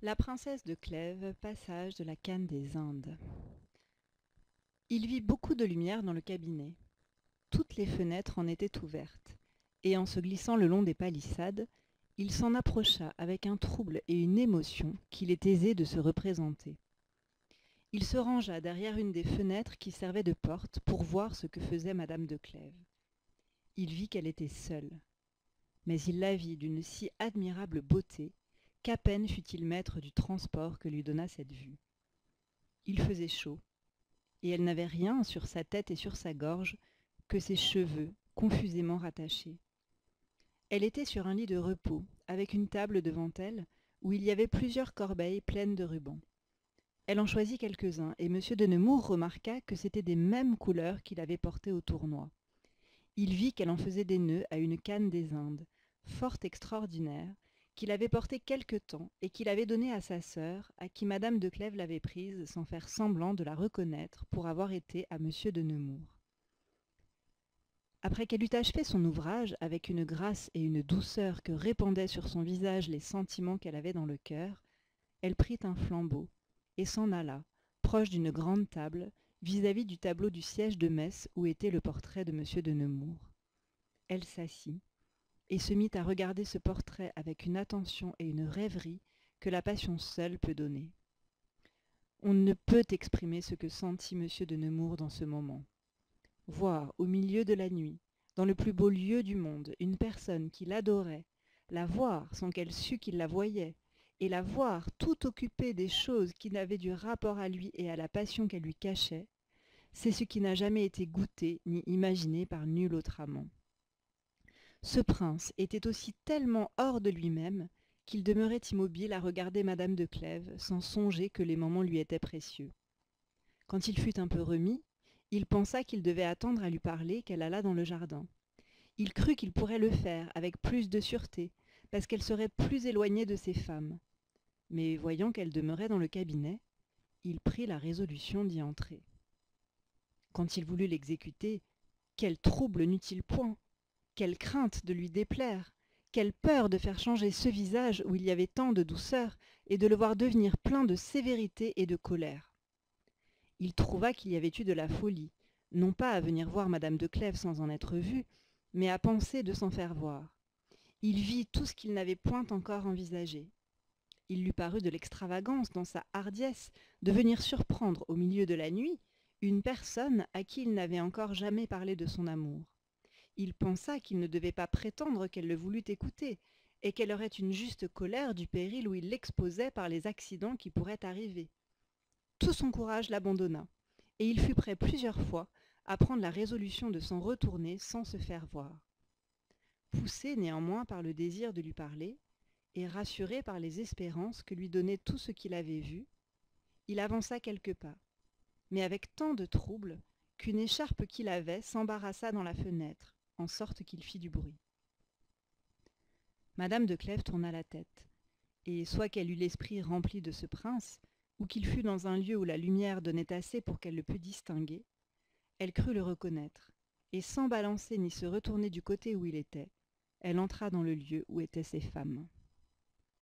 La princesse de Clèves, passage de la Canne des Indes. Il vit beaucoup de lumière dans le cabinet. Toutes les fenêtres en étaient ouvertes, et en se glissant le long des palissades, il s'en approcha avec un trouble et une émotion qu'il est aisé de se représenter. Il se rangea derrière une des fenêtres qui servait de porte pour voir ce que faisait madame de Clèves. Il vit qu'elle était seule, mais il la vit d'une si admirable beauté qu'à peine fut-il maître du transport que lui donna cette vue. Il faisait chaud, et elle n'avait rien sur sa tête et sur sa gorge que ses cheveux confusément rattachés. Elle était sur un lit de repos, avec une table devant elle, où il y avait plusieurs corbeilles pleines de rubans. Elle en choisit quelques-uns, et M. de Nemours remarqua que c'étaient des mêmes couleurs qu'il avait portées au tournoi. Il vit qu'elle en faisait des nœuds à une canne des Indes, fort extraordinaire, qu'il avait portée quelque temps et qu'il avait donnée à sa sœur, à qui madame de Clèves l'avait prise sans faire semblant de la reconnaître pour avoir été à M. de Nemours. Après qu'elle eut achevé son ouvrage avec une grâce et une douceur que répandaient sur son visage les sentiments qu'elle avait dans le cœur, elle prit un flambeau et s'en alla, proche d'une grande table, vis-à-vis du tableau du siège de Metz où était le portrait de M. de Nemours. Elle s'assit et se mit à regarder ce portrait avec une attention et une rêverie que la passion seule peut donner. On ne peut exprimer ce que sentit M. de Nemours dans ce moment. Voir au milieu de la nuit, dans le plus beau lieu du monde, une personne qu'il adorait, la voir sans qu'elle sût qu'il la voyait, et la voir tout occupée des choses qui n'avaient du rapport à lui et à la passion qu'elle lui cachait, c'est ce qui n'a jamais été goûté ni imaginé par nul autre amant. Ce prince était aussi tellement hors de lui-même qu'il demeurait immobile à regarder madame de Clèves sans songer que les moments lui étaient précieux. Quand il fut un peu remis, il pensa qu'il devait attendre à lui parler qu'elle allât dans le jardin. Il crut qu'il pourrait le faire avec plus de sûreté, parce qu'elle serait plus éloignée de ses femmes. Mais voyant qu'elle demeurait dans le cabinet, il prit la résolution d'y entrer. Quand il voulut l'exécuter, quel trouble n'eut-il point! Quelle crainte de lui déplaire! Quelle peur de faire changer ce visage où il y avait tant de douceur, et de le voir devenir plein de sévérité et de colère! Il trouva qu'il y avait eu de la folie, non pas à venir voir madame de Clèves sans en être vu, mais à penser de s'en faire voir. Il vit tout ce qu'il n'avait point encore envisagé. Il lui parut de l'extravagance dans sa hardiesse de venir surprendre au milieu de la nuit une personne à qui il n'avait encore jamais parlé de son amour. Il pensa qu'il ne devait pas prétendre qu'elle le voulût écouter, et qu'elle aurait une juste colère du péril où il l'exposait par les accidents qui pourraient arriver. Tout son courage l'abandonna, et il fut prêt plusieurs fois à prendre la résolution de s'en retourner sans se faire voir. Poussé néanmoins par le désir de lui parler, et rassuré par les espérances que lui donnait tout ce qu'il avait vu, il avança quelques pas, mais avec tant de trouble qu'une écharpe qu'il avait s'embarrassa dans la fenêtre, en sorte qu'il fit du bruit. Madame de Clèves tourna la tête, et soit qu'elle eût l'esprit rempli de ce prince, ou qu'il fût dans un lieu où la lumière donnait assez pour qu'elle le pût distinguer, elle crut le reconnaître, et sans balancer ni se retourner du côté où il était, elle entra dans le lieu où étaient ses femmes.